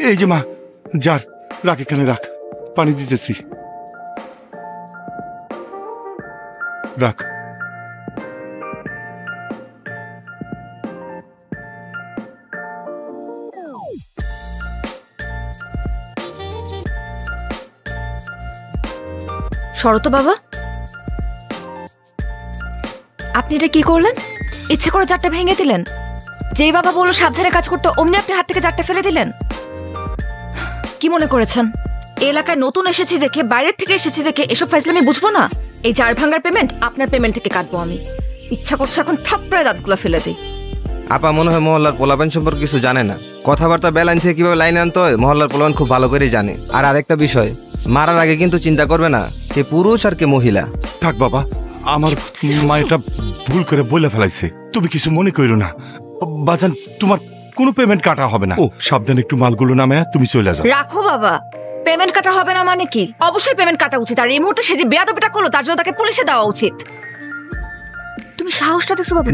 এই যে মা, যার রাখ, এখানে রাখ, পানি দিতেছি, রাখ। শরত বাবা, আপনি এটা কি করলেন? ইচ্ছে করে জারটা ভেঙে দিলেন? যেই বাবা বললো সাবধানে কাজ করতে, অমনি আপনি হাত থেকে জারটা ফেলে দিলেন। কি মনে করেছেন এলাকায় নতুন এসেছি দেখে, বাইরের থেকে এসেছি দেখে এসব ফাইজলামি বুঝবো না? এই জার ভাঙার পেমেন্ট আপনার পেমেন্ট থেকে কাটবো আমি। ইচ্ছা করছে এখন থাপড়ায় দাঁতগুলো ফেলে দিই। আপা মনে হয় মহল্লার পোলাপান সম্পর্কে কিছু জানে না। কথাবার্তা বেলাইন থেকে কিভাবে লাইনে আনতে হয় মহল্লার পোলাপান খুব ভালো করেই জানে। আর আরেকটা বিষয়, মারার আগে কিন্তু চিন্তা করবে না কে পুরুষ আর কে মহিলা। থাক বাবা, আমার মা এটা ভুল করে বলে ফেলাইছে, তুমি কিছু মনে করো না। বাজান, তোমার কোনো পেমেন্ট কাটা হবে না। ও সাবধানে একটু মালগুলো নামায় তুমি চলে যাও। রাখো বাবা, পেমেন্ট কাটা হবে না মানে কি? অবশ্যই পেমেন্ট কাটা উচিত। আর এই মুহূর্তে সে যে বেয়াদবিটা করলো তার জন্য তাকে পুলিশে দেওয়া উচিত। তুমি সাহসটা দেখছো বাবা?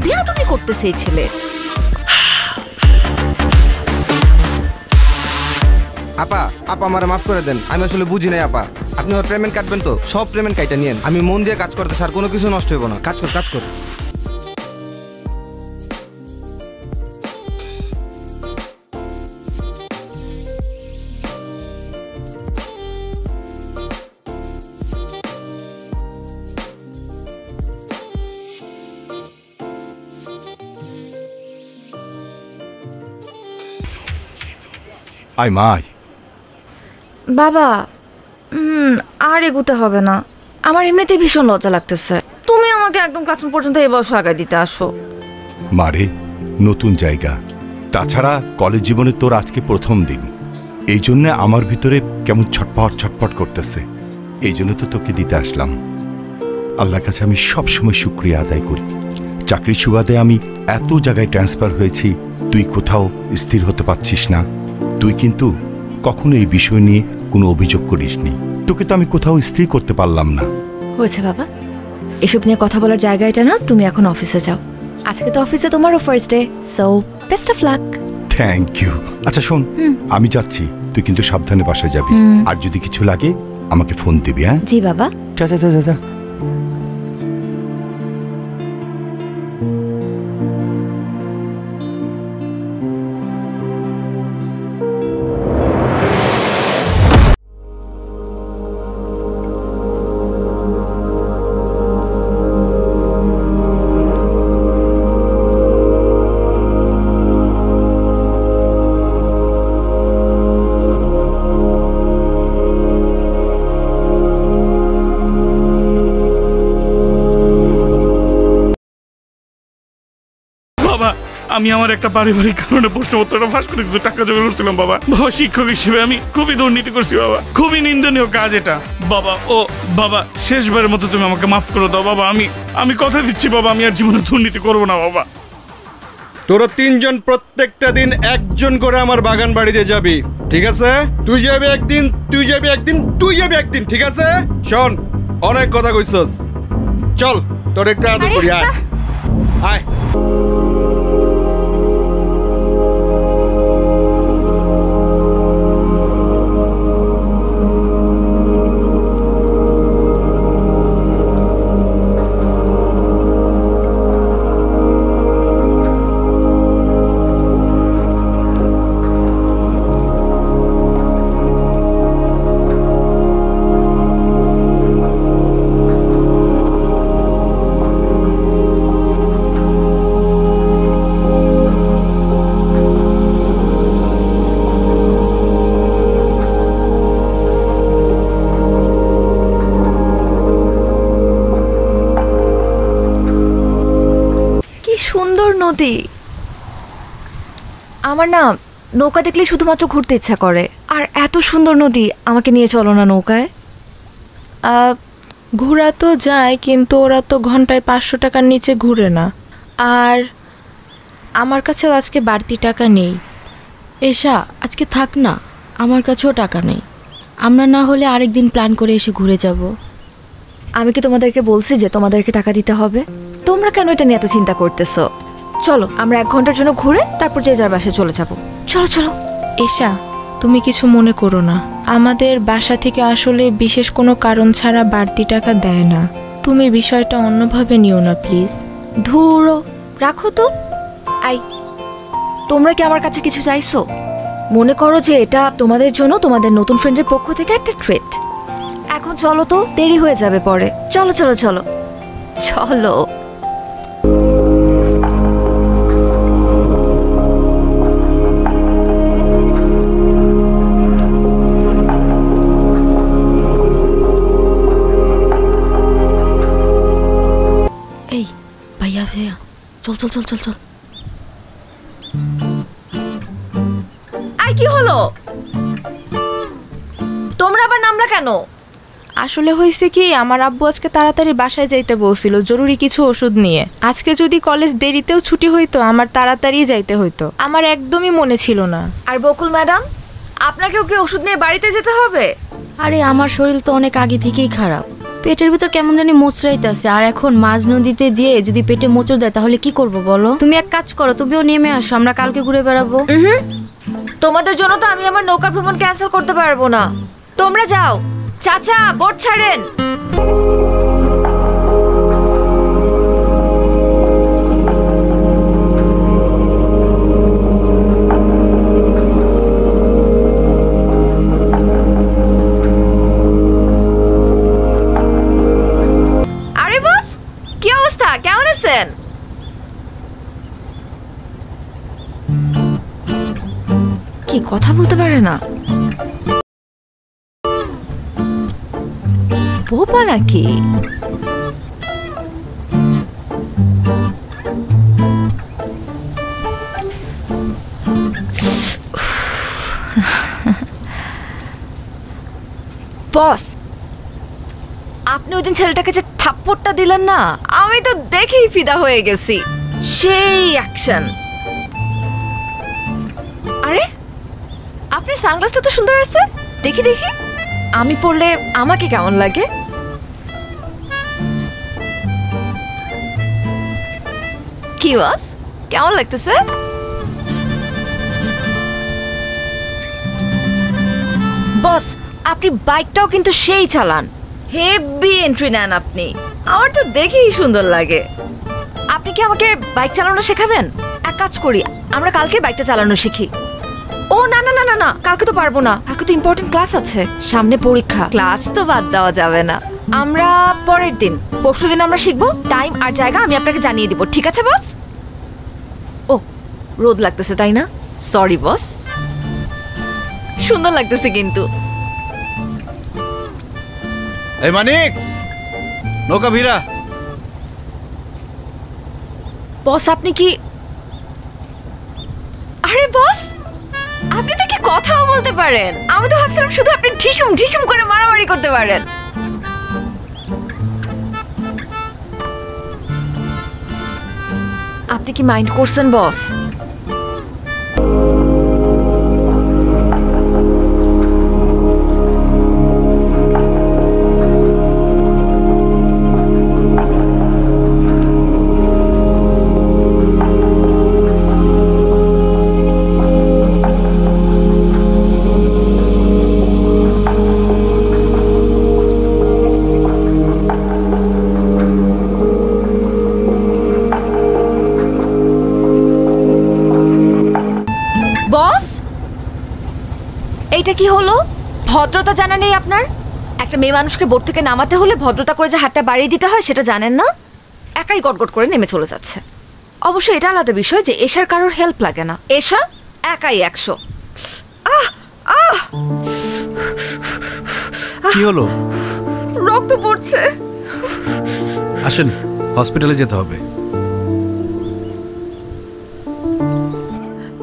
বেয়াদবি করতেছে এই ছেলে। আপা আপা আমারে মাফ করে দেন, আমি আসলে বুঝি নাই আপা। আপনি আমার পেমেন্ট কাটবেন তো? সব পেমেন্ট কাইটা নিয়েন, আমি মন দিয়ে কাজ করতে স্যার, কোনো কিছু নষ্ট হইব না। কাজ কর, কাজ কর। আয় মা, আয়। বাবা আর এগুতে হবে না, আমার এমনিতেই ভীষণ লজ্জা লাগতেছে। তুমি আমাকে একদম ক্লাসরুম পর্যন্ত এই বয়সে আগায় দিতে আসো। মারে, নতুন জায়গা, তাছাড়া কলেজ জীবনে তোর আজকে প্রথম দিন, এই জন্য আমার ভিতরে কেমন ছটপট ছটপট করতেছে। এই জন্য তো তোকে দিতে আসলাম। আল্লাহর কাছে আমি সব সময় শুকরিয়া আদায় করি। চাকরির সুবাদে আমি এত জায়গায় ট্রান্সফার হয়েছি, তুই কোথাও স্থির হতে পারছিস না। তুই কিন্তু কখনো এই বিষয় নিয়ে কোনো অভিযোগ করিসনি। তোকে তো আমি কোথাও স্থির করতে পারলাম না। হয়েছে বাবা, এসব নিয়ে কথা বলার জায়গা এটা না। তুমি এখন অফিসে যাও, আজকে তো অফিসে তোমারও first day, so best of luck. Thank you. আচ্ছা শোন, আমি যাচ্ছি, তুই কিন্তু সাবধানে বাসায় যাবি। আর যদি কিছু লাগে আমাকে ফোন দিবি। হ্যাঁ জি বাবা। যা যা যা যা। আমি আমার একটা পারিবারিক কারণে প্রশ্নপত্রটা ফাঁস করে কিছু টাকা জমা করছিলাম বাবা। বাবা শিক্ষক হিসেবে আমি খুবই দুর্নীতি করছি বাবা, খুবই নিন্দনীয় কাজ এটা বাবা। ও বাবা, শেষবারের মতো তুমি আমাকে মাফ করে দাও বাবা। আমি কথা দিচ্ছি বাবা, আমি আর জীবনে দুর্নীতি করবো না বাবা। তোরা তিনজন প্রত্যেকটা দিন একজন করে আমার বাগান বাড়িতে যাবি, ঠিক আছে? তুই যাবি একদিন, তুই যাবি একদিন, তুই যাবি একদিন, ঠিক আছে? শোন, অনেক কথা কইছস, চল তোর একটা আদর করি। আয় আয়। নদী, আমার না নৌকা দেখলে শুধুমাত্র ঘুরতে ইচ্ছা করে। আর এত সুন্দর নদী, আমাকে নিয়ে চলো না নৌকায়। ঘোরা তো যায়, কিন্তু ওরা তো ঘন্টায় 500 টাকার নিচে ঘুরে না। আর আমার কাছেও আজকে বাড়তি টাকা নেই। এশা, আজকে থাক না, আমার কাছেও টাকা নেই। আমরা না হলে আরেকদিন প্ল্যান করে এসে ঘুরে যাব। আমি কি তোমাদেরকে বলছি যে তোমাদেরকে টাকা দিতে হবে? তোমরা কেন এটা নিয়ে এত চিন্তা করতেছো? চলো আমরা 1 ঘন্টার জন্য ঘুরে তারপর যে যার বাসায় চলে যাবো। চলো চলো। এশা, তুমি কিছু মনে করো না, আমাদের বাসা থেকে আসলে বিশেষ কোনো কারণ ছাড়া বাড়তি টাকা দেয় না। তুমি বিষয়টা অন্যভাবে নিও না প্লিজ। ধুরো, রাখো তো। আই, তোমরা কি আমার কাছে কিছু চাইছো? মনে করো যে এটা তোমাদের জন্য তোমাদের নতুন ফ্রেন্ডের পক্ষ থেকে একটা ট্রিট। এখন চলো তো, দেরি হয়ে যাবে পরে। চলো চলো চলো চলো। এই ভাইয়া ভাইয়া, চল চল চল চল চল। আই, কি হলো? তোমরা আবার নামলা কেন? আসলে হয়েছে কি, আমার আব্বু আজকে তাড়াতাড়ি বাসায় যাইতে বলছিল জরুরি কিছু ওষুধ নিয়ে। আজকে যদি কলেজ দেরিতেও ছুটি হইতো আমার তাড়াতাড়ি যাইতে হইতো, আমার একদমই মনে ছিল না। আর বকুল ম্যাডাম, আপনাকেও কি ওষুধ নিয়ে বাড়িতে যেতে হবে? আরে আমার শরীর তো অনেক আগে থেকেই খারাপ, পেটের ভিতর কেমন জানি মোচড়াইতেছে। আর এখন মাঝ নদীতে যেয়ে যদি পেটে মোচড় দেয় তাহলে কি করব বলো? তুমি এক কাজ করো, তুমিও নেমে আসো, আমরা কালকে ঘুরে বেড়াবো। তোমাদের জন্য তো আমি আমার নৌকা ভ্রমণ ক্যান্সেল করতে পারবো না। তোমরা যাও। চাচা, বোট ছাড়েন। আরে বস, কি অবস্থা? কেমন আছেন? কি কথা বলতে পারে না? বোবা নাকি? বস, আপনি ওই দিন ছেলেটাকে যে থাপ্পড়টা দিলেন না, আমি তো দেখেই ফিদা হয়ে গেছি। সেই অ্যাকশন। আরে, আপনার সানগ্লাসটা তো সুন্দর আছে, দেখি দেখি। আমি পড়লে আমাকে কেমন লাগে? কি বস, কেমন লাগতেছে? বস, আপনি বাইকটাও কিন্তু সেই চালান, হেভি এন্ট্রি নেন আপনি। আমার তো দেখেই সুন্দর লাগে। আপনি কি আমাকে বাইক চালানো শেখাবেন? এক কাজ করি, আমরা কালকে বাইকটা চালানো শিখি। ও না না না না না, কালকে তো পারবো না, কালকে তো ইম্পর্টেন্ট ক্লাস আছে, সামনে পরীক্ষা। ক্লাস তো বাদ দেওয়া যাবে না। আমরা পরের দিন, পরশুদিন আমরা শিখবো। টাইম আর জায়গা আমি আপনাকে জানিয়ে দিব, ঠিক আছে বস? ও, রোদ লাগতেছে তাই না? Sorry boss. সুন্দর লাগতেছে কিন্তু। এই মানিক, নৌকা ভিড়া। বস, আপনি কি? আরে বস, আপনি তো কি কথাও বলতে পারেন। আমি তো ভাবছিলাম শুধু আপনি ঢিসুম ঢিসুম করে মারামারি করতে পারেন। আপনি কি মাইন্ড করছেন বস? এটা কি হলো? ভদ্রতা জানা নেই আপনার? একটা মেয়ে মানুষকে বোট থেকে নামাতে হলে ভদ্রতা করে যে হাতটা বাড়িয়ে দিতে হয় সেটা জানেন না? একাই গটগট করে নেমে চলে যাচ্ছে। অবশ্য এটা আলাদা বিষয় যে এশার কারোর হেল্প লাগে না, এশা একাই 100। কি হলো? রক্ত পড়ছে। আসেন, হসপিটালে যেতে হবে।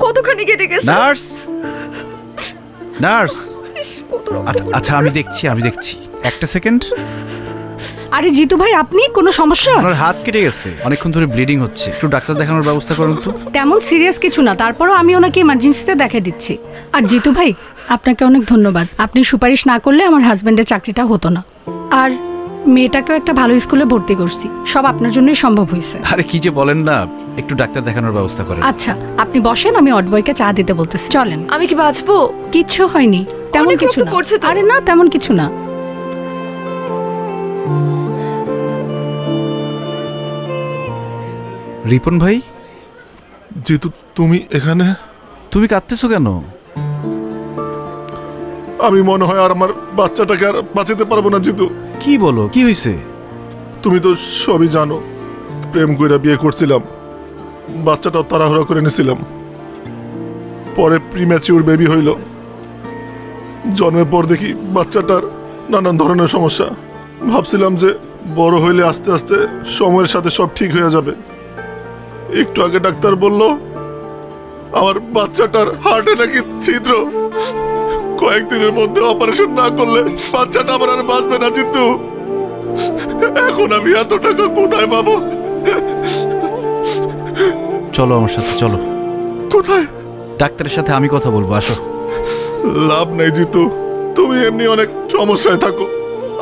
কতখানি কেটে গেছে? Nurse, nurse. আচ্ছা আমি দেখছি একটা সেকেন্ড। আরে জিতু ভাই, আপনি কোনো সমস্যা? আপনার হাত কেটে গেছে, অনেকক্ষণ ধরে ব্লিডিং হচ্ছে, একটু ডাক্তার দেখানোর ব্যবস্থা করুন তো। তেমন সিরিয়াস কিছু না, তারপরও আমি ওনাকে ইমার্জেন্সিতে দেখিয়ে দিচ্ছি। আর জিতু ভাই, আপনাকে অনেক ধন্যবাদ। আপনি সুপারিশ না করলে আমার হাজবেন্ডের চাকরিটা হতো না। আর মেয়েটাকেও একটা ভালো স্কুলে ভর্তি করছি, সব আপনার জন্যই সম্ভব হয়েছে। আরে কি যে বলেন না, একটু ডাক্তার দেখানোর ব্যবস্থা করেন। আচ্ছা আপনি বসেন, আমি অডবয়কে চা দিতে বলতেছি। চলেন। আমি কি বাঁচবো? কিচ্ছু হয়নি, তেমন অনেক কিছু রক্ত না। পড়ছে তো। আরে না, তেমন কিছু না। রিপন ভাই, জিতু তুমি এখানে? তুমি কাঁদতেছো কেন? আমি মনে হয় আর আমার বাচ্চাটাকে আর বাঁচাতে পারবো না জিতু। কি বলো, কি হয়েছে? তুমি তো সবই জানো, প্রেম কইরা বিয়ে করছিলাম, বাচ্চাটাও তাড়াহুড়া করে নিয়েছিলাম, পরে প্রিম্যাচিউর বেবি হইল। জন্মের পর দেখি বাচ্চাটার নানান ধরনের সমস্যা। ভাবছিলাম যে বড় হইলে আস্তে আস্তে সময়ের সাথে সব ঠিক হয়ে যাবে। একটু আগে ডাক্তার বলল আমার বাচ্চাটার হার্টে নাকি ছিদ্র, কয়েকদিনের মধ্যে অপারেশন না করলে বাচ্চাটা আমার আর বাঁচবে না জিতু। এখন আমি এত টাকা কোথায় পাবো? চলো আমার সাথে, চলো। কোথায়? ডাক্তারের সাথে আমি কথা বলবো, আসো। লাভ নেই জিতু, তুমি এমনি অনেক সমস্যায় থাকো,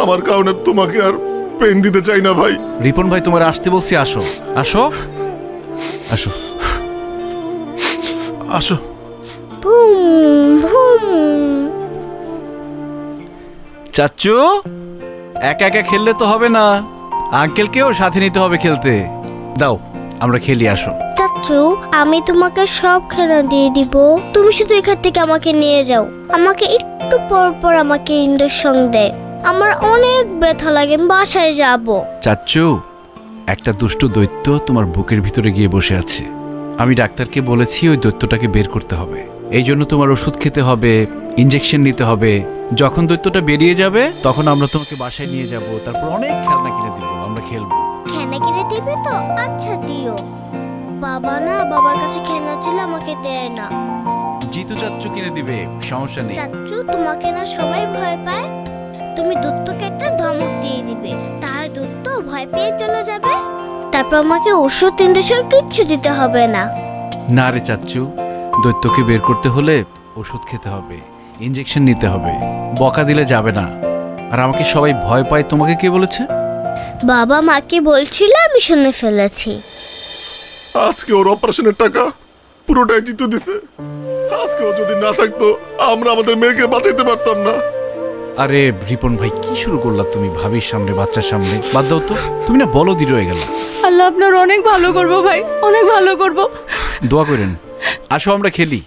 আমার কারণে তোমাকে আর পেন দিতে চাই না ভাই। রিপন ভাই, তোমার আসতে বলছি, আসো আসো আসো আসো। চাচ্চু, একা একা খেললে তো হবে না, আঙ্কেলকেও সাথে নিতে হবে খেলতে। দাও আমরা খেলি, আসো। চাচু, আমি তোমাকে সব খেলা দিয়ে দিব, তুমি শুধু এখান থেকে আমাকে নিয়ে যাও। আমাকে একটু পর পর আমাকে ইঞ্জেকশন দেয়, আমার অনেক ব্যথা লাগে, আমি বাসায় যাব। চাচ্চু, একটা দুষ্ট দৈত্য তোমার বুকের ভিতরে গিয়ে বসে আছে। আমি ডাক্তারকে বলেছি ওই দৈত্যটাকে বের করতে হবে, এই জন্য তোমার ওষুধ খেতে হবে, ইঞ্জেকশন নিতে হবে। যখন দৈত্যটা বেরিয়ে যাবে তখন আমরা তোমাকে বাসায় নিয়ে যাব, তারপর অনেক খেলনা কিনে দিব, আমরা খেলবো। খেলনা কিনে দিবে তো? আচ্ছা দিও। বাবা না, বাবার কাছে খেলনা ছিল, আমাকে দেয় না। জিতু চাচ্চু কিনে দিবে, সমস্যা নেই। চাচু, তোমাকে না সবাই ভয় পায়, তুমি দূতকে একটা ধমক দিয়ে দিবে, তার দূত ভয় পেয়ে চলে যাবে, তারপর আমাকে ওষুধ ইঞ্জেকশন কিচ্ছু দিতে হবে না। না রে চাচ্চু, দৈত্যকে বের করতে হলে ওষুধ খেতে হবে, ইঞ্জেকশন নিতে হবে, বকা দিলে যাবে না। আর আমাকে সবাই ভয় পায়, তোমাকে কে বলেছে? বাবা মাকে বলছিল, আমি শুনে ফেলেছি। আজকে ওর অপারেশনের টাকা পুরোটাই জিতু দিছে। আজকে ও যদি না থাকতো আমরা আমাদের মেয়েকে বাঁচাইতে পারতাম না। আরে রিপন ভাই, কি শুরু করলা তুমি ভাবির সামনে, বাচ্চার সামনে? বাদ দাও তো, তুমি না বলো দি রয়ে গেল। আল্লাহ আপনার অনেক ভালো করবো ভাই, অনেক ভালো করবো। দোয়া করেন। আসো আমরা খেলি।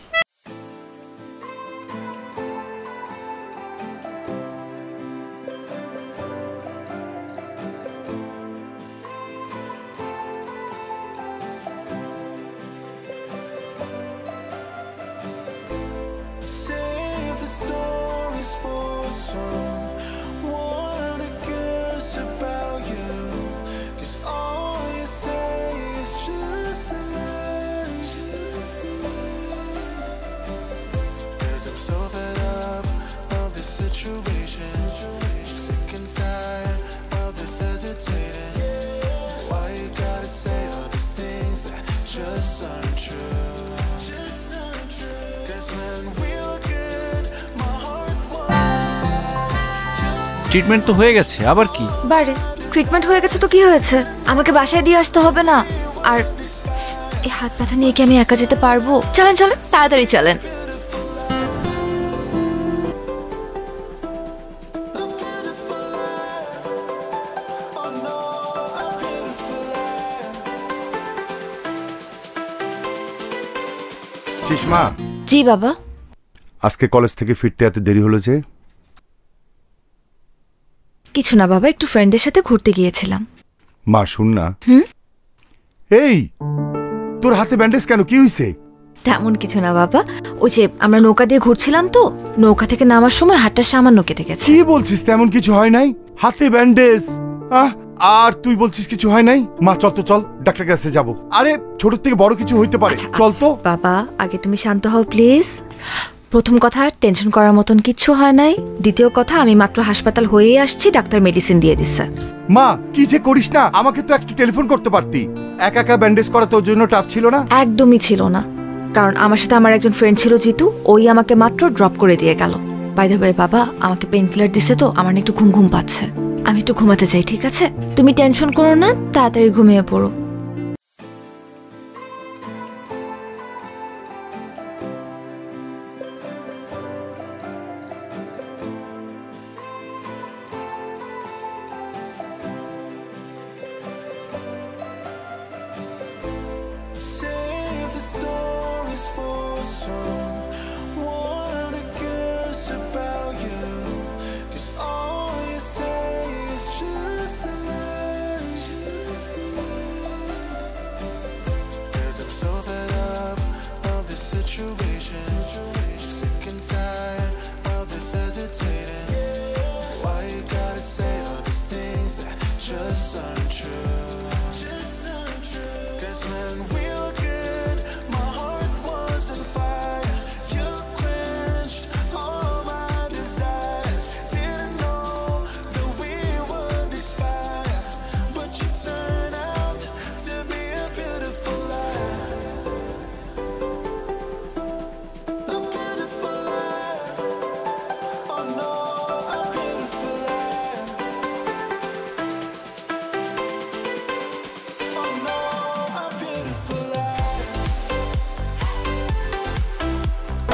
ট্রিটমেন্ট তো হয়ে গেছে, আবার কি? বারে ট্রিটমেন্ট হয়ে গেছে তো কি হয়েছে? আমাকে বাসায় দিয়ে আসতে হবে না? আর এই হাত ব্যথা নিয়ে কি আমি একা যেতে পারবো? চলেন চলেন, তাড়াতাড়ি চলেন। চিশমা। জি বাবা। আজকে কলেজ থেকে ফিরতে এত দেরি হলো যে? কিছু না বাবা, একটু ফ্রেন্ডদের সাথে ঘুরতে গিয়েছিলাম। মা শুন না। এই তোর হাতে ব্যান্ডেজ কেন, কি হয়েছে? তেমন কিছু না বাবা, ওই যে আমরা নৌকা দিয়ে ঘুরছিলাম তো, নৌকা থেকে নামার সময় হাতটা সামান্য কেটে গেছে। কি বলছিস? তেমন কিছু হয় নাই, হাতে ব্যান্ডেজ। আর তুই বলছিস কিছু হয় নাই? মা চল তো, চল ডাক্তার কাছে যাব। আরে ছোট থেকে বড় কিছু হইতে পারে, চল তো। বাবা আগে তুমি শান্ত হও প্লিজ। প্রথম কথা, টেনশন করার মতন কিচ্ছু হয় নাই। দ্বিতীয় কথা, আমি মাত্র হাসপাতাল হয়েই আসছি, ডাক্তার মেডিসিন দিয়ে দিচ্ছে। মা কি যে করিস না, আমাকে তো একটু টেলিফোন করতে পারতি। একা একা ব্যান্ডেজ করা তোর জন্য টাফ ছিল না? একদমই ছিল না, কারণ আমার সাথে আমার একজন ফ্রেন্ড ছিল জিতু, ওই আমাকে মাত্র ড্রপ করে দিয়ে গেল। বাই দ্য ওয়ে বাবা, আমাকে পেন কিলার দিছে তো আমার একটু ঘুম ঘুম পাচ্ছে। আমি একটু ঘুমাতে চাই, ঠিক আছে? তুমি টেনশন করো না, তাড়াতাড়ি ঘুমিয়ে পড়ো।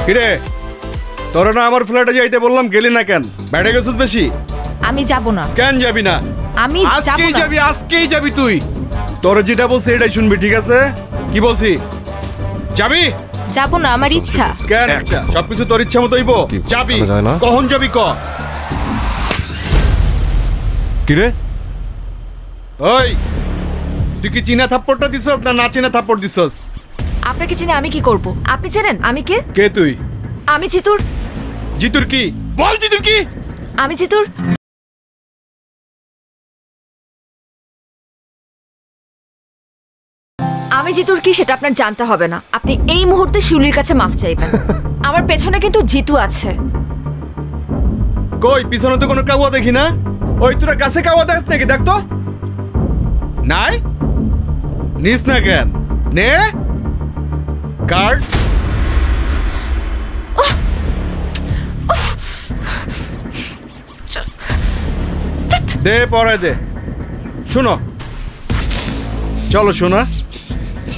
কিরে তোরা না আমার ফ্ল্যাটে যাইতে বললাম, গেলি না কেন? বেড়ে গেছিস বেশি? আমি যাব না। কেন যাবি না? আমি আজকেই যাবি, আজকেই যাবি তুই। তোর যেটা বলছি এটাই শুনবি, ঠিক আছে? কি বলছি? যাবি? যাব না, আমার ইচ্ছা। কেন ইচ্ছা? সবকিছু তোর ইচ্ছা মতো হইব? যাবি? কখন যাবি ক? কিরে ওই তুই কি চীনা থাপ্পড়টা দিছস না না চীনা থাপ্পড় দিছস? আপনাকে চিনে আমি কি করব? আপনি জানেন আমি কে? কে তুই? আমি জিতুর। জিতুর কি? বল জিতুর কি? আমি জিতুর। আমি জিতুর কি সেটা আপনার জানতে হবে না। আপনি এই মুহূর্তে শিউলির কাছে মাফ চাইবেন। আমার পেছনে কিন্তু জিতু আছে। কই পিছনে তো কোনো কাউয়া দেখি না। ওই তোরা গাছে কাউয়া দেখ নাকি? দেখ তো। নাই নিস না কেন? নে কার্ড দে, পরে দে। শোনো, চলো শোনা,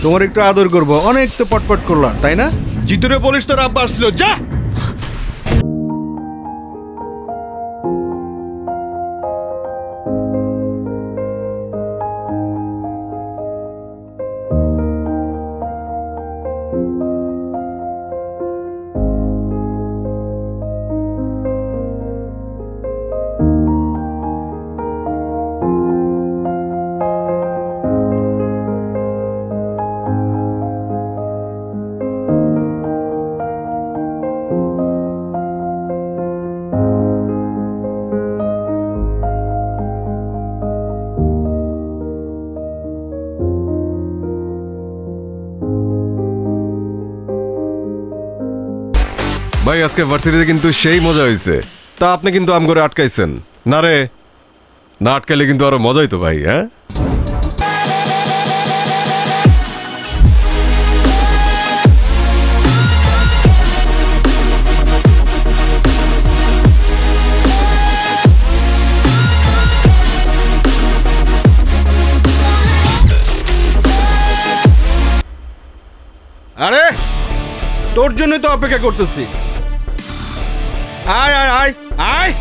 তোমার একটু আদর করবো। অনেক তো পটপট করলাম, তাই না? জিতুরে বলিস তোর আব্বা আসছিল, যা। ভাই আজকে ভার্সিটিতে কিন্তু সেই মজা হয়েছে। তা আপনি কিন্তু আম করে আটকাইছেন না রে? না আটকাইলে কিন্তু আরো মজাই তো ভাই। হ্যাঁ আরে তোর জন্য তো অপেক্ষা করতেছি। আয় আয় আয় আয়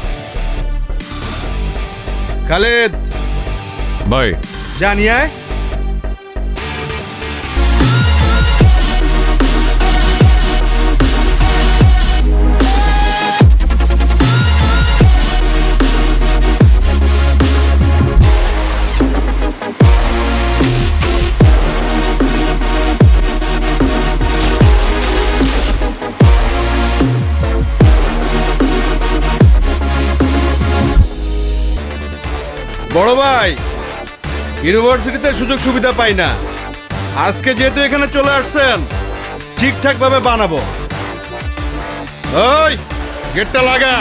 খালেদ ভাই, জানি আয়। বড় ভাই, ইউনিভার্সিটিতে সুযোগ সুবিধা পাই না। আজকে যেহেতু এখানে চলে আসছেন, ঠিকঠাক ভাবে বানাবো। ওই গেটটা লাগা।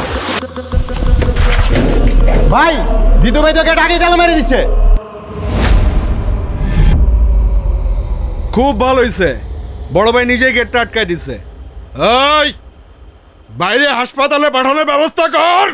ভাই জিতু ভাই তো গেট আগে তালা মেরে দিচ্ছে। খুব ভালো হয়েছে, বড় ভাই নিজেই গেটটা আটকাই দিছে। ওই বাইরে হাসপাতালে পাঠানোর ব্যবস্থা কর।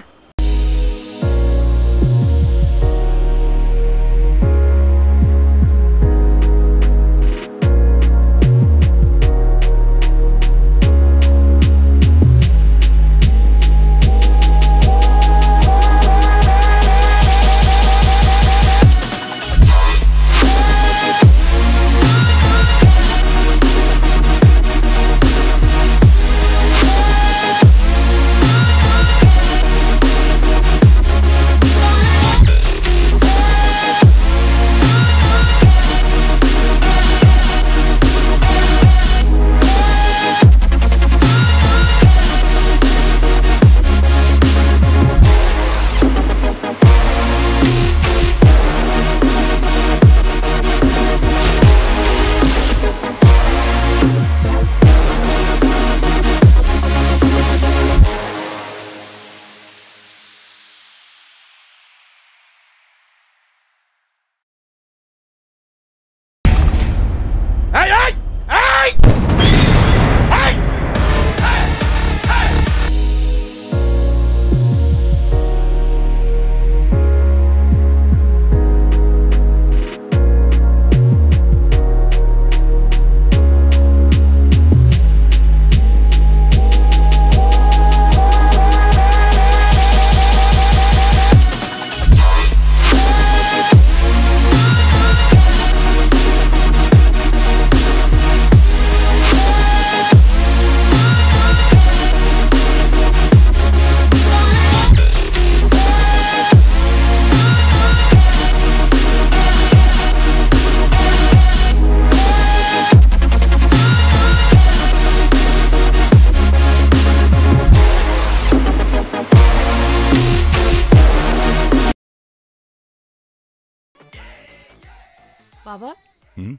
বাবা, হুম?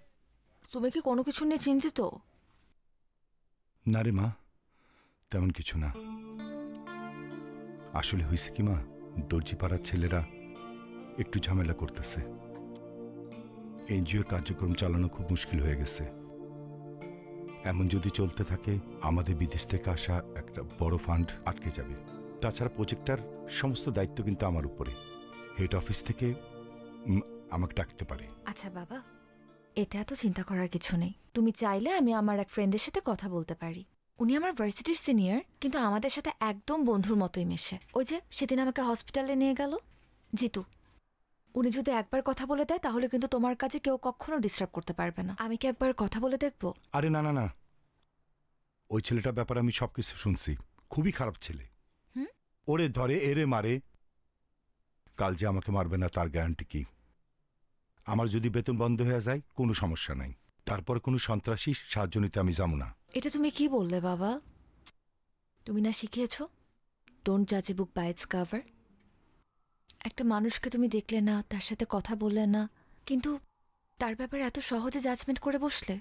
তুমি কি কোনো কিছু নিয়ে চিন্তিত? না রে মা, তেমন কিছু না। আসলে হয়েছে কি মা, দর্জি পাড়ার ছেলেরা একটু ঝামেলা করতেছে। এনজিওর কার্যক্রম চালানো খুব মুশকিল হয়ে গেছে। এমন যদি চলতে থাকে আমাদের বিদেশ থেকে আসা একটা বড় ফান্ড আটকে যাবে। তাছাড়া প্রজেক্টটার সমস্ত দায়িত্ব কিন্তু আমার উপরে। হেড অফিস থেকে আমাকে ডাকতে পারে। আচ্ছা বাবা, এতে এত চিন্তা করার কিছু নেই। তুমি চাইলে আমি আমার এক ফ্রেন্ডের সাথে কথা বলতে পারি। উনি আমার ভার্সিটির সিনিয়র, কিন্তু আমাদের সাথে একদম বন্ধুর মতোই মেশে। ওই যে সেদিন আমাকে হসপিটালে নিয়ে গেল জিতু, উনি যদি একবার কথা বলে দেয় তাহলে কিন্তু তোমার কাছে কেউ কখনো ডিস্টার্ব করতে পারবে না। আমি কি একবার কথা বলে দেখবো? আরে না না না, ওই ছেলেটার ব্যাপারে আমি সবকিছু শুনছি। খুবই খারাপ ছেলে। ওরে ধরে এরে মারে। কাল যে আমাকে মারবে না তার গ্যারান্টি কি? আমার যদি বেতন বন্ধ হয়ে যায় কোনো সমস্যা নাই, তারপরে কোনো সন্ত্রাসী সাহায্য নিতে আমি যাবো না। এটা তুমি কি বললে বাবা? তুমি না শিখিয়েছ ডোন্ট জাজ এ বুক বাই ইটস কভার? একটা মানুষকে তুমি দেখলে না, তার সাথে কথা বললে না, কিন্তু তার ব্যাপারে এত সহজে জাজমেন্ট করে বসলে।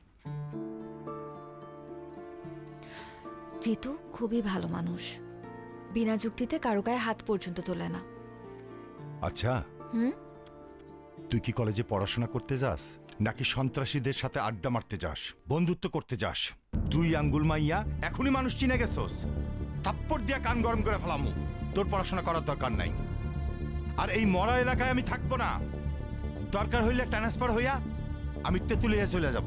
জিতু খুবই ভালো মানুষ, বিনা যুক্তিতে কারো গায়ে হাত পর্যন্ত তোলে না। আচ্ছা, তুই কি কলেজে পড়াশোনা করতে যাস নাকি সন্ত্রাসীদের সাথে আড্ডা মারতে যাস, বন্ধুত্ব করতে যাস? দুই আঙ্গুল মাইয়া এখনই মানুষ চিনে গেছস। থাপ্পড় দিয়া কান গরম করে ফেলামু। তোর পড়াশোনা করার দরকার নাই। আর এই মরা এলাকায় আমি থাকবো না। দরকার হইলে ট্রান্সফার হইয়া আমি তেঁতুলিয়া চলে যাব।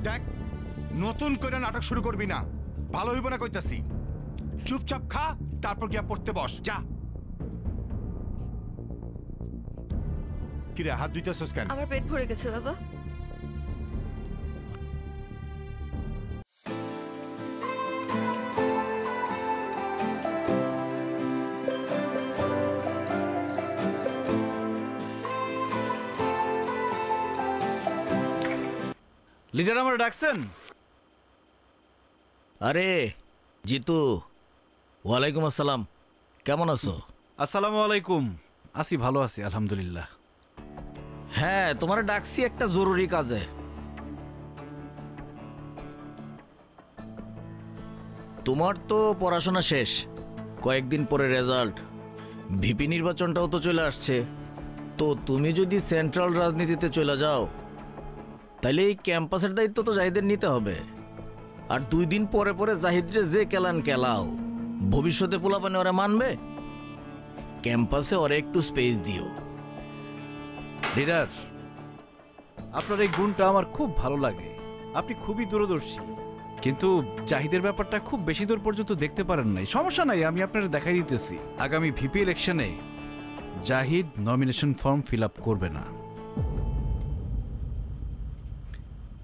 দেখ, নতুন করে নাটক শুরু করবি না, ভালো হইব না কইতাছি। চুপচাপ খা, তারপর গিয়া পড়তে বস। যা। কিরে হাত ধুইতেছস কেন? আমার পেট ভরে গেছে বাবা। লিডার আমার ডাকছেন? আরে জিতু, ওয়ালাইকুম আসসালাম, কেমন আছো? আসসালামু আলাইকুম। আছি, ভালো আছি আলহামদুলিল্লাহ। হ্যাঁ, তোমার ডাকছি একটা জরুরি কাজে। তোমার তো পড়াশোনা শেষ, কয়েকদিন পরে রেজাল্ট, ভিপি নির্বাচনটাও তো চলে আসছে। তো তুমি যদি সেন্ট্রাল রাজনীতিতে চলে যাও তাহলে এই ক্যাম্পাসের দায়িত্ব তো জাহিদের নিতে হবে। আর 2 দিন পরে পরে জাহিদরে যে কেলান কেলাও, ভবিষ্যতে পোলাপানে ওরা মানবে? ক্যাম্পাসে ওরা একটু স্পেস দিও। লিডার, আপনার এই গুণটা আমার খুব ভালো লাগে। আপনি খুবই দূরদর্শী, কিন্তু জাহিদের ব্যাপারটা খুব বেশি দূর পর্যন্ত দেখতে পারেন নাই। সমস্যা নাই, আমি আপনার দেখাই দিতেছি। আগামী ভিপি ইলেকশনে Zahid nomination form fill up করবে না।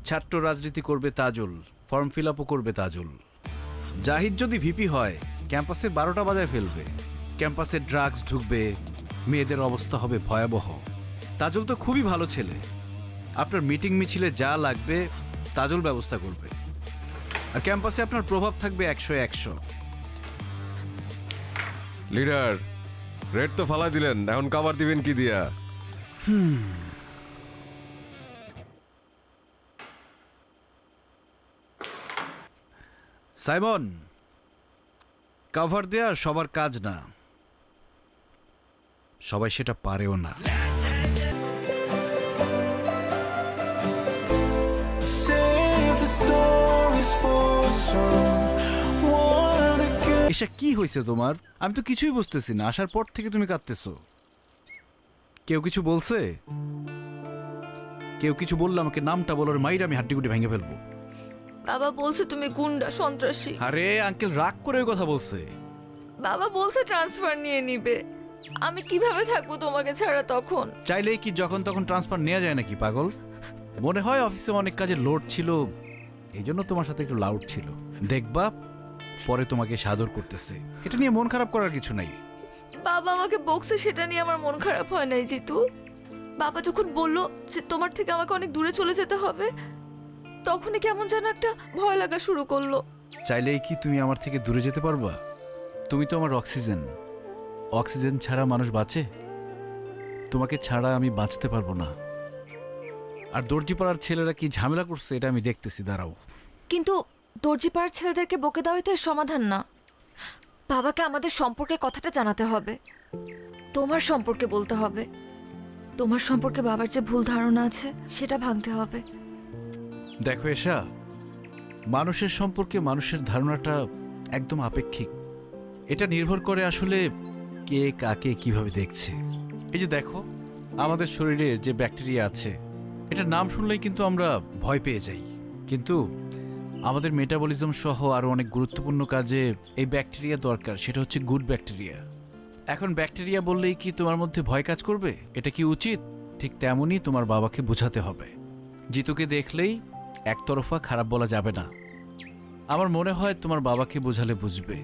ছাত্র রাজনীতি করবে তাজুল, ফর্ম ফিল আপও করবে তাজুল। জাহিদ যদি ভিপি হয় ক্যাম্পাসে 12টা বাজায় ফেলবে। ক্যাম্পাসে ড্রাগস ঢুকবে, মেয়েদের অবস্থা হবে ভয়াবহ। তাজুল তো খুবই ভালো ছেলে, আপনার মিটিং মিছিলে যা লাগবে তাজুল ব্যবস্থা করবে। আর ক্যাম্পাসে আপনার প্রভাব থাকবে 100-100। লিডার, রেড তো ফালা দিলেন, এখন কাভার দিবেন কি দিয়া? সাইমন, কভার দেয়া সবার কাজ না, সবাই সেটা পারেও না। এসা কি হয়েছে তোমার? আমি তো কিছুই বুঝতেছি না। আসার পর থেকে তুমি কাঁদতেছো। কেউ কিছু বলছে? কেউ কিছু বললে আমাকে নামটা বলার মাইর আমি হাড্ডিগুটি ভেঙে ফেলবো। বাবা বলছে তুমি গুন্ডা, সন্ত্রাসী। আরে আঙ্কেল রাগ করে ওই কথা বলছে। বাবা বলছে ট্রান্সফার নিয়ে নিবে। আমি কিভাবে থাকবো তোমাকে ছাড়া তখন? চাইলেই কি যখন তখন ট্রান্সফার নেওয়া যায় নাকি পাগল? মনে হয় অফিসে অনেক কাজে লোড ছিল, এই জন্য তোমার সাথে একটু লাউড ছিল। দেখবা পরে তোমাকে সাদর করতেছে, এটা নিয়ে মন খারাপ করার কিছু নাই। বাবা আমাকে বকছে, সেটা নিয়ে আমার মন খারাপ হয় নাই জিতু। বাবা যখন বললো যে তোমার থেকে আমাকে অনেক দূরে চলে যেতে হবে, তখনই কেমন যেন একটা ভয় লাগা শুরু করলো। চাইলেই কি তুমি আমার থেকে দূরে যেতে পারবা? তুমি তো আমার অক্সিজেন। অক্সিজেন ছাড়া মানুষ বাঁচে? তোমাকে ছাড়া আমি বাঁচতে পারবো না। আর দর্জিপাড়ার ছেলেরা কি ঝামেলা করছে এটা আমি দেখতেছি, দাঁড়াও। কিন্তু দর্জিপাড়ার ছেলেদেরকে বকে দেওয়াই তো এর সমাধান না। বাবাকে আমাদের সম্পর্কে কথাটা জানাতে হবে, তোমার সম্পর্কে বলতে হবে, তোমার সম্পর্কে বাবার যে ভুল ধারণা আছে সেটা ভাঙতে হবে। দেখো এশা, মানুষের সম্পর্কে মানুষের ধারণাটা একদম আপেক্ষিক। এটা নির্ভর করে আসলে কে কাকে কিভাবে দেখছে। এই যে দেখো, আমাদের শরীরে যে ব্যাকটেরিয়া আছে, এটার নাম শুনলেই কিন্তু আমরা ভয় পেয়ে যাই। কিন্তু আমাদের মেটাবলিজম সহ আরও অনেক গুরুত্বপূর্ণ কাজে এই ব্যাকটেরিয়া দরকার, সেটা হচ্ছে গুড ব্যাকটেরিয়া। এখন ব্যাকটেরিয়া বললেই কি তোমার মধ্যে ভয় কাজ করবে? এটা কি উচিত? ঠিক তেমনই তোমার বাবাকে বোঝাতে হবে। জিতুকে দেখলেই একতরফা খারাপ বলা যাবে না। আমার মনে হয় তোমার বাবাকে বোঝালে বুঝবে,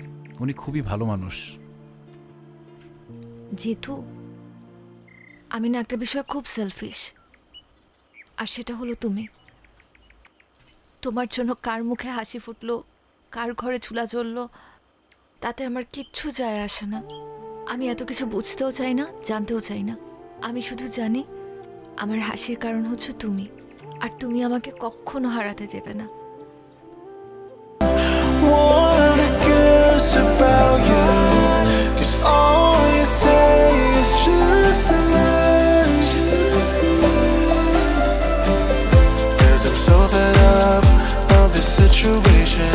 উনি খুবই ভালো মানুষ। জিতু, আমি না একটা বিষয় খুব সেলফিশ, আর সেটা হলো তুমি। তোমার জন্য কার মুখে হাসি ফুটলো, কার ঘরে চুলা জ্বললো, তাতে আমার কিচ্ছু যায় আসে না। আমি এত কিছু বুঝতেও চাই না, জানতেও চাই না। আমি শুধু জানি আমার হাসির কারণ হচ্ছে তুমি, আর তুমি আমাকে কখনো হারাতে দেবে না। Situation,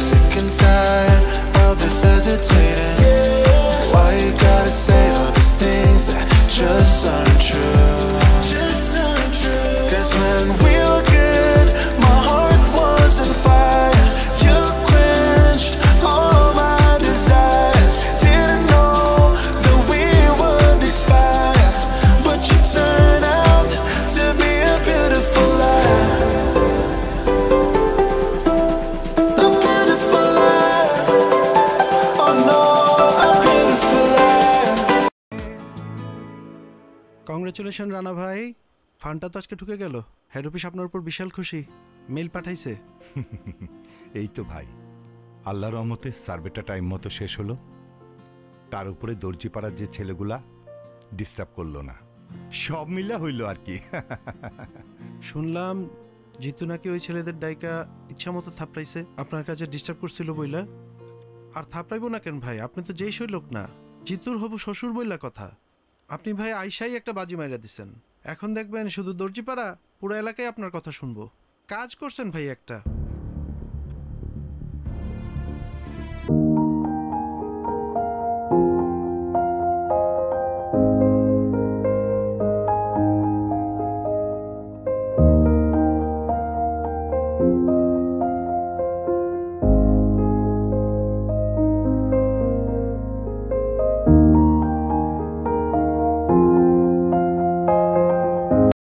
sick and tired of this hesitating. Why you gotta say all these things that just aren't true? Cause when we were good, my heart was on fire. You quenched all my desires. Didn't know that we would expire, but you turned out to be a beautiful lie. Congratulation Rana ভাই, ফান্ডটা তো আজকে ঢুকে গেল। Head office আপনার উপর বিশাল খুশি, mail পাঠাইছে। এই তো ভাই, আল্লাহর রহমতে সার্ভেটা টাইম মতো শেষ হলো। তার উপরে দর্জিপাড়ার যে ছেলেগুলা ডিস্টার্ব করলো না, সব মিলা হইল আর কি। শুনলাম জিতু নাকি ওই ছেলেদের ডাইকা ইচ্ছা মতো থাপড়াইছে, আপনার কাছে ডিস্টার্ব করছিল বইলা। আর থাপড়াইবো না কেন ভাই, আপনি তো যেই সই লোক না, জিতুর হবু শ্বশুর বইলা কথা। আপনি ভাই আইসাই একটা বাজি মাইরা দিছেন। এখন দেখবেন শুধু দর্জিপাড়া, পুরো এলাকায় আপনার কথা শুনবো। কাজ করছেন ভাই একটা।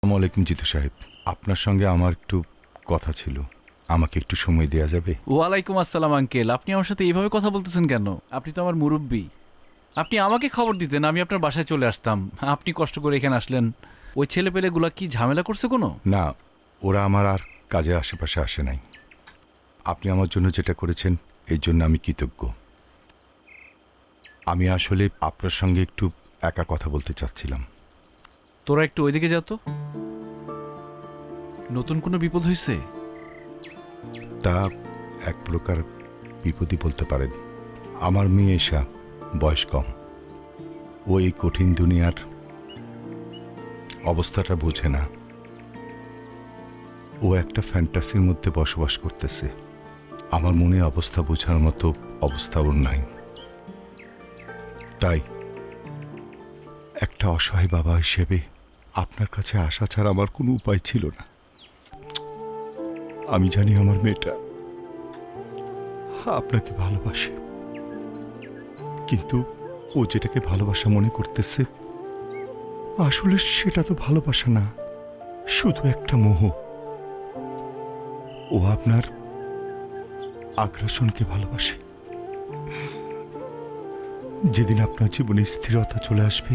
আসসালামু আলাইকুম জিতু সাহেব, আপনার সঙ্গে আমার একটু কথা ছিল, আমাকে একটু সময় দেওয়া যাবে? ওয়ালাইকুম আসসালাম আঙ্কেল, আপনি আমার সাথে এইভাবে কথা বলতেছেন কেন? আপনি তো আমার মুরব্বী। আপনি আমাকে খবর দিতেন, আমি আপনার বাসায় চলে আসতাম। আপনি কষ্ট করে এখানে আসলেন। ওই ছেলেপেলেগুলা কি ঝামেলা করছে কোনো? না, ওরা আমার আর কাজে আশেপাশে আসে নাই। আপনি আমার জন্য যেটা করেছেন এর জন্য আমি কৃতজ্ঞ। আমি আসলে আপনার সঙ্গে একটু একা কথা বলতে চাচ্ছিলাম। তোরা একটু ওইদিকে যা তো। নতুন কোনো বিপদ হয়েছে? তা এক প্রকার বিপদই বলতে পারেন। আমার মেয়ে এশা, বয়স কম, ও এই কঠিন দুনিয়ার অবস্থাটা বোঝে না। ও একটা ফ্যান্টাসির মধ্যে বসবাস করতেছে। আমার মনে অবস্থা বোঝার মতো অবস্থা ওর নাই। তাই একটা অসহায় বাবা হিসেবে আপনার কাছে আসা ছাড়া আমার কোনো উপায় ছিল না। আমি জানি আমার মেয়েটা আপনাকে ভালোবাসে, কিন্তু ও যেটাকে ভালোবাসা মনে করতেছে আসলে সেটা তো ভালোবাসা না, শুধু একটা মোহ। ও আপনার আগ্রাসনকে ভালোবাসে। যেদিন আপনার জীবনে স্থিরতা চলে আসবে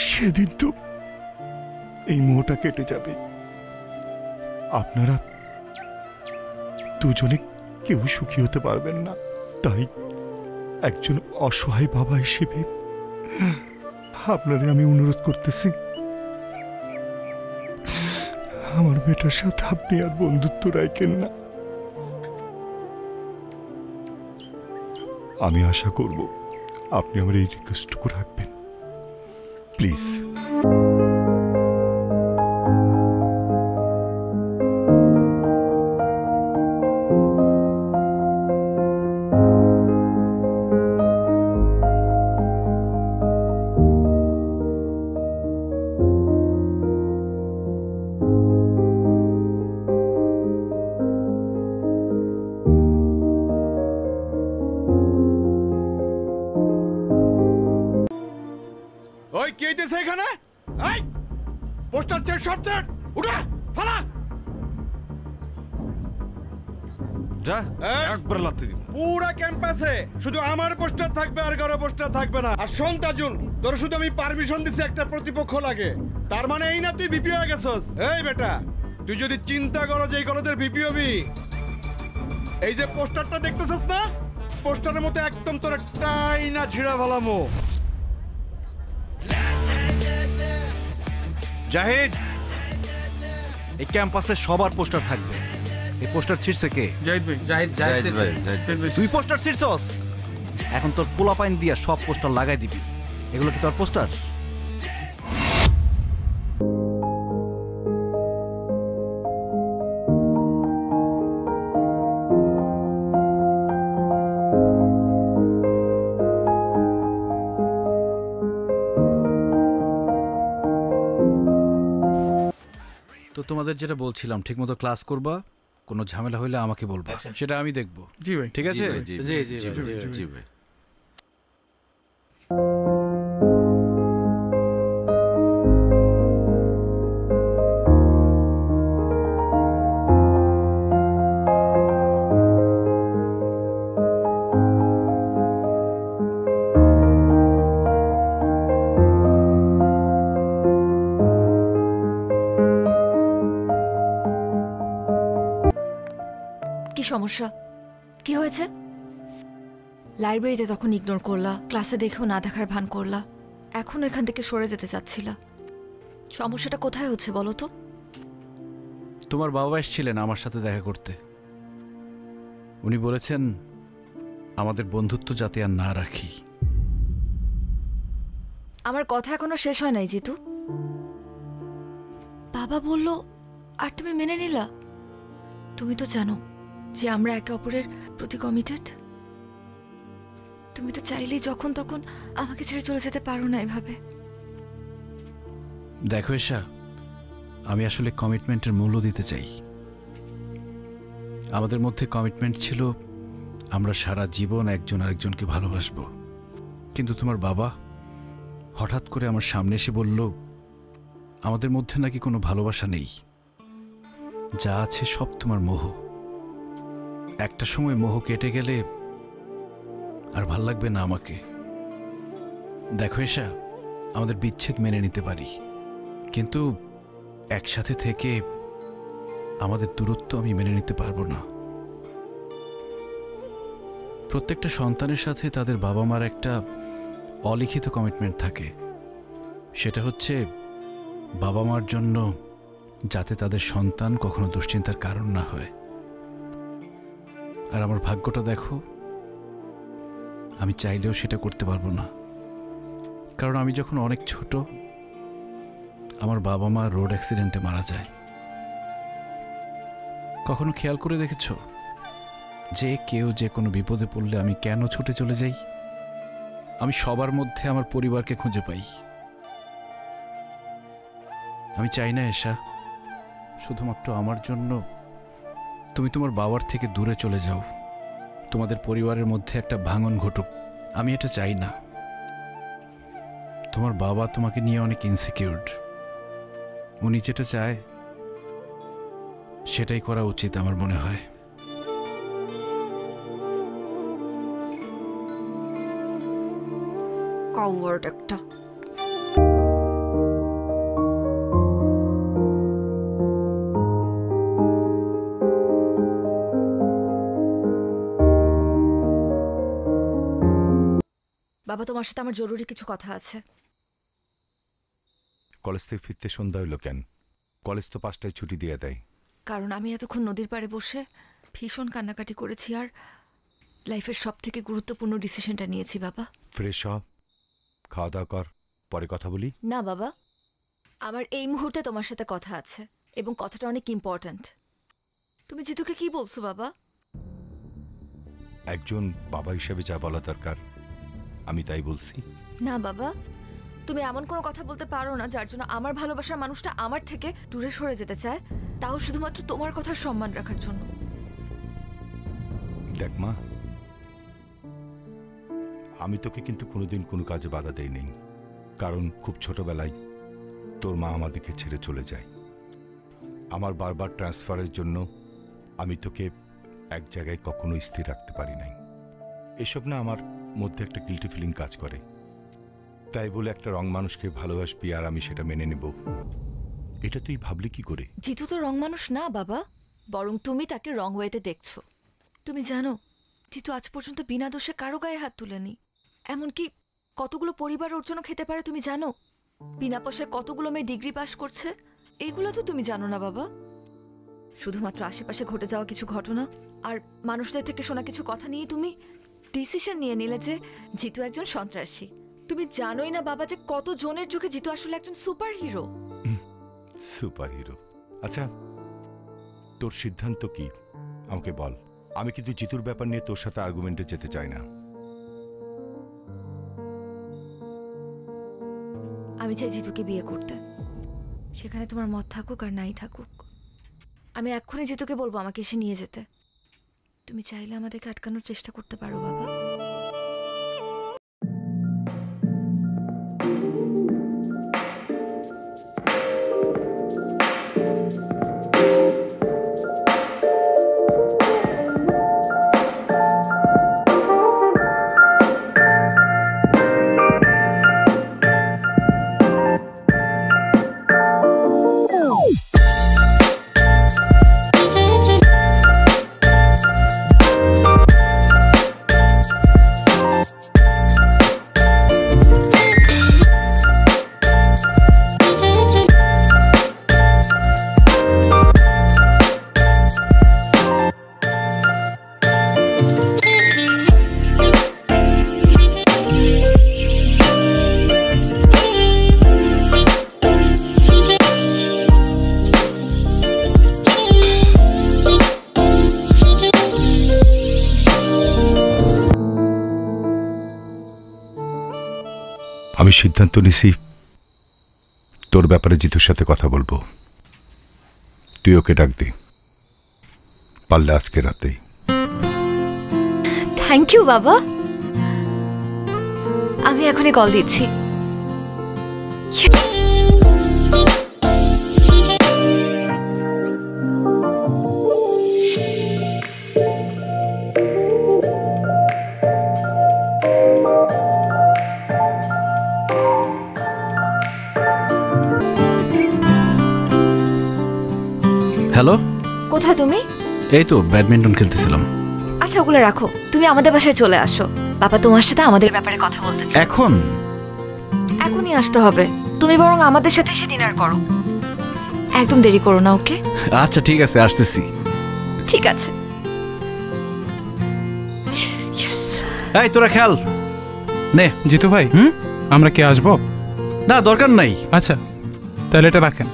সেদিন তো এই মোহটা কেটে যাবে। আপনারা দুজনে কেউ সুখী হতে পারবেন না। তাই একজন অসহায় বাবা হিসেবে আপনারে আমি অনুরোধ করতেছি, আমার মেয়েটার সাথে আপনি আর বন্ধুত্ব রাখেন না। আমি আশা করব আপনি আমার এই রিকোয়েস্টটুকু রাখবেন, প্লিজ। ওই কে দিছে এখানে? এই পোস্টার চেট শর্ট চেট উঠা ফালা যা একবার লাথি দিব। পুরা ক্যাম্পাসে শুধু আমার পোস্টার থাকবে আর কারো পোস্টার থাকবে না। আর শোন তাজুল, তোর শুধু আমি পারমিশন দিছি একটা প্রতিপক্ষ লাগে, তার মানে এই না তুই ভিপি হয়ে গেছস। এই বেটা, তুই যদি চিন্তা করো যে এই কলেজের ভিপি হবি, এই যে পোস্টারটা দেখতেছস না, পোস্টারের মতো একদম তোর টাই না ছিঁড়া ভালামো। জাহিদ, এই ক্যাম্পাসে সবার পোস্টার থাকবে। এই পোস্টার ছিড়ছে কে? জাহিদ ভাই। জাহিদ ভাই। তুই পোস্টার ছিড়ছস? এখন তোর পোলাপাইন দিয়া সব পোস্টার লাগাই দিবি। এগুলো কি তোর পোস্টার? তো তোমাদের যেটা বলছিলাম, ঠিকমতো ক্লাস করবা, কোনো ঝামেলা হইলে আমাকে বলবা, সেটা আমি দেখব। জি ভাই। ঠিক আছে? জি ভাই। কি সমস্যা? কি হয়েছে? লাইব্রেরিতে তখন ইগনোর করলা, ক্লাসে দেখেও না দেখার ভান করলা, এখন এখান থেকে সরে যেতে চাচ্ছিলা। সমস্যাটা কোথায় হচ্ছে বলো তো? তোমার বাবা এসেছিলেন আমার সাথে দেখা করতে। উনি বলেছেন আমাদের বন্ধুত্ব যাতে আর না রাখি। আমার কথা এখনো শেষ হয় নাই জিতু। বাবা বলল আর তুমি মেনে নিলা? তুমি তো জানো যে আমরা একে অপরের প্রতি কমিটেড। তুমি তো চাইলেই যখন তখন আমাকে ছেড়ে চলে যেতে পারো না এভাবে। দেখো এশা, আমি আসলে কমিটমেন্টের মূল্য দিতে চাই। আমাদের মধ্যে কমিটমেন্ট ছিল আমরা সারা জীবন একজন আরেকজনকে ভালোবাসবো। কিন্তু তোমার বাবা হঠাৎ করে আমার সামনে এসে বলল আমাদের মধ্যে নাকি কোনো ভালোবাসা নেই, যা আছে সব তোমার মোহ। একটা সময় মোহ কেটে গেলে আর ভাল লাগবে না আমাকে। দেখো এশা, আমাদের বিচ্ছেদ মেনে নিতে পারি, কিন্তু একসাথে থেকে আমাদের দূরত্ব আমি মেনে নিতে পারবো না। প্রত্যেকটা সন্তানের সাথে তাদের বাবা মার একটা অলিখিত কমিটমেন্ট থাকে, সেটা হচ্ছে বাবা মার জন্য যাতে তাদের সন্তান কখনো দুশ্চিন্তার কারণ না হয়। আর আমার ভাগ্যটা দেখো, আমি চাইলেও সেটা করতে পারবো না। কারণ আমি যখন অনেক ছোট, আমার বাবা মা রোড অ্যাক্সিডেন্টে মারা যায়। কখনো খেয়াল করে দেখেছ যে কেউ যে কোনো বিপদে পড়লে আমি কেন ছুটে চলে যাই? আমি সবার মধ্যে আমার পরিবারকে খুঁজে পাই। আমি চাই না এশা শুধুমাত্র আমার জন্য তুমি তোমার বাবার থেকে দূরে চলে যাও, তোমাদের পরিবারের মধ্যে একটা ভাঙন ঘটুক। আমি এটা চাই না। তোমার বাবা তোমাকে নিয়ে অনেক ইনসিকিউরড। উনি যেটা চায় সেটাই করা উচিত আমার মনে হয়। কাউয়ার্ড একটা। বাবা, তোমার সাথে আমার জরুরি কিছু কথা আছে। কলেজ থেকে ফিরতে সন্ধ্যা হইল কেন? কলেজ তো 5টায় ছুটি দিয়ে দেয়। কারণ আমি এতক্ষণ নদীর পাড়ে বসে ভীষণ কান্নাকাটি করেছি আর লাইফের সব থেকে গুরুত্বপূর্ণ ডিসিশনটা নিয়েছি বাবা। ফ্রেশ হ, খাওয়া দাওয়া কর, পরে কথা বলি। না বাবা, আমার এই মুহূর্তে তোমার সাথে কথা আছে এবং কথাটা অনেক ইম্পর্ট্যান্ট। তুমি জিতুকে কি বলছো বাবা? একজন বাবা হিসেবে যা বলা দরকার আমি তাই বলছি। না বাবা, তুমি এমন কোনো কথা বলতে পারো না যার জন্য আমার ভালোবাসার মানুষটা আমার থেকে দূরে সরে যেতে চায়, তাও শুধুমাত্র তোমার কথার সম্মান রাখার জন্য। দেখ মা, আমি তোকে কিন্তু কোনোদিন কোনো কাজে বাধা দেই নেই, কারণ খুব ছোটবেলায় তোর মা আমাদেরকে ছেড়ে চলে যায়। আমার বারবার ট্রান্সফারের জন্য আমি তোকে এক জায়গায় কখনো স্থির রাখতে পারি নাই। এসব না আমার মধ্যে একটা গিল্টি ফিলিং কাজ করে। তাই বলে একটা রং মানুষকে ভালোবাসবি আর আমি সেটা মেনে নেব, এটা তুই ভাবলি কি করে? জিতু তো রং মানুষ না বাবা, বরং তুমি তাকে রং ওয়েতে দেখছো। তুমি জানো জিতু আজ পর্যন্ত বিনা দোষে কারো গায়ে হাত তুলেনি। এমনকি কতগুলো পরিবার ওর জন্য খেতে পারে তুমি জানো? বিনা পয়সায় কতগুলো মেয়ে ডিগ্রি পাস করছে, এগুলো তো তুমি জানো না বাবা। শুধুমাত্র আশেপাশে ঘটে যাওয়া কিছু ঘটনা আর মানুষদের থেকে শোনা কিছু কথা নিয়ে তুমি ডিসিশন নিয়ে নিলে যে জিতু একজন সন্ত্রাসী। তুমি জানোই না বাবা যে কত জনের চোখে জিতু আসলে একজন সুপার হিরো। Super hero? আচ্ছা, তোর সিদ্ধান্ত কি আমাকে বল। আমি কিন্তু জিতুর ব্যাপার নিয়ে তোর সাথে আর্গুমেন্টে যেতে চাই না। আমি চাই জিতুকে বিয়ে করতে, সেখানে তোমার মত থাকুক আর নাই থাকুক। আমি এক্ষুনি জিতুকে বলবো আমাকে এসে নিয়ে যেতে। তুমি চাইলে আমাদেরকে আটকানোর চেষ্টা করতে পারো বাবা। আমি সিদ্ধান্ত নিছি তোর ব্যাপারে জিতুর সাথে কথা বলবো। তুই ওকে ডাক দে, পারলে আজকে রাতেই। থ্যাংক ইউ বাবা, আমি এখনই কল দিচ্ছি। হ্যালো, কোথায় তুমি? এই তো ব্যাডমিন্টন খেলতেছিলাম। আচ্ছা ওগুলো রাখো, তুমি আমাদের বাসায় চলে আসো। বাবা তোমার সাথে আমাদের ব্যাপারে কথা বলতে চায়। এখন? এখনই আসতে হবে। তুমি বরং আমাদের সাথে এসে ডিনার করো, একদম দেরি করো না। ওকে? আচ্ছা ঠিক আছে, আসতেছি। ঠিক আছে। এই তোরা খেল নে। জিতু ভাই, আমরা কি আসবো? না, দরকার নাই। আচ্ছা তাহলে এটা রাখেন।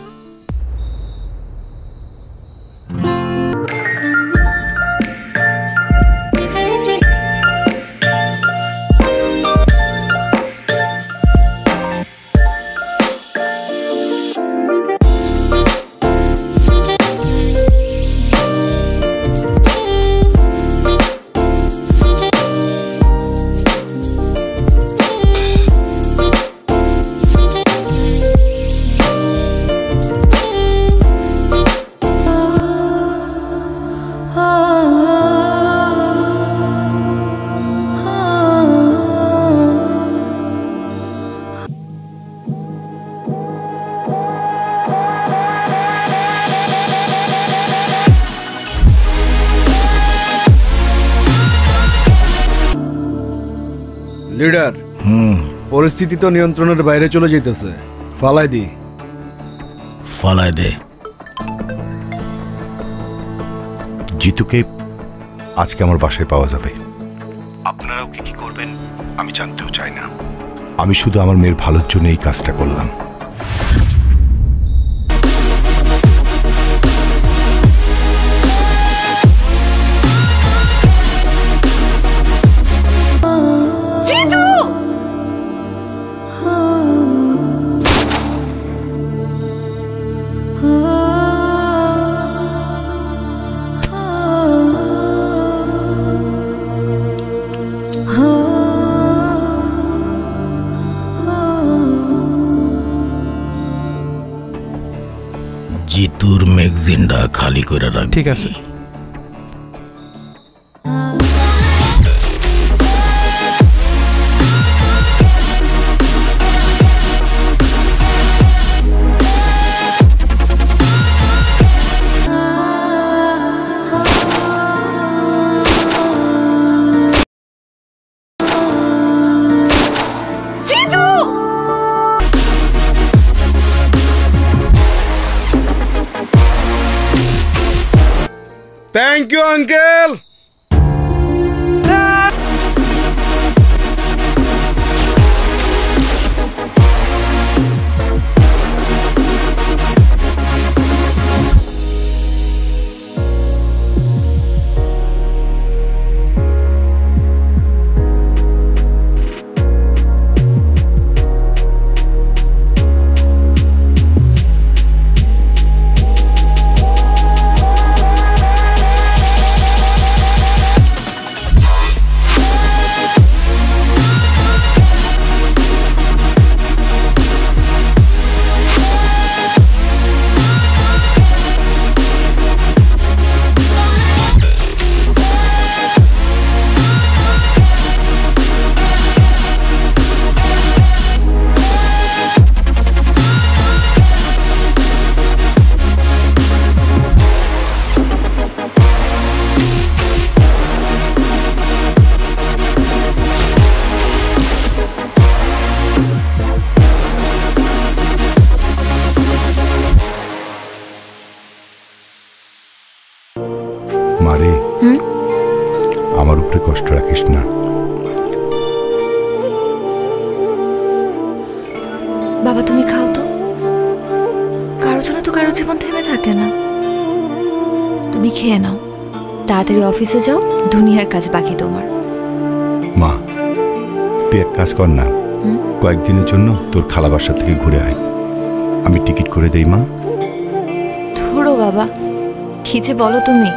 লিডার পরিস্থিতি তো নিয়ন্ত্রণের বাইরে চলে যেতেছে। ফালাই দি। ফালাই দে। জিতুকে আজকে আমার বাসায় পাওয়া যাবে। আপনারাও কি করবেন আমি জানতেও চাই না। আমি শুধু আমার মেয়ের ভালোর জন্য এই কাজটা করলাম। জিতুর ম্যাগজিনটা খালি করে রাখ। ঠিক আছে। Thank you uncle. মারে আমার উপরে কষ্ট রাখিস না। বাবা তুমি খাও তো, কারোর জন্য তো কারো জীবন থেমে থাকে না। তুমি খেয়ে নাও, তাড়াতাড়ি অফিসে যাও, দুনিয়ার কাজ বাকি তোমার। মা তুই এক কাজ কর না, কয়েকদিনের জন্য তোর খালা বাসা থেকে ঘুরে আয়, আমি টিকিট করে দেই। মা ধরো বাবা, খিচে বলো তুমি,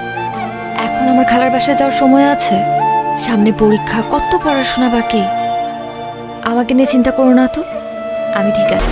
এখন আমার খালার বাসায় যাওয়ার সময় আছে, সামনে পরীক্ষা, কত পড়াশোনা বাকি। আমাকে নিয়ে চিন্তা করো না তো, আমি ঠিক আছে।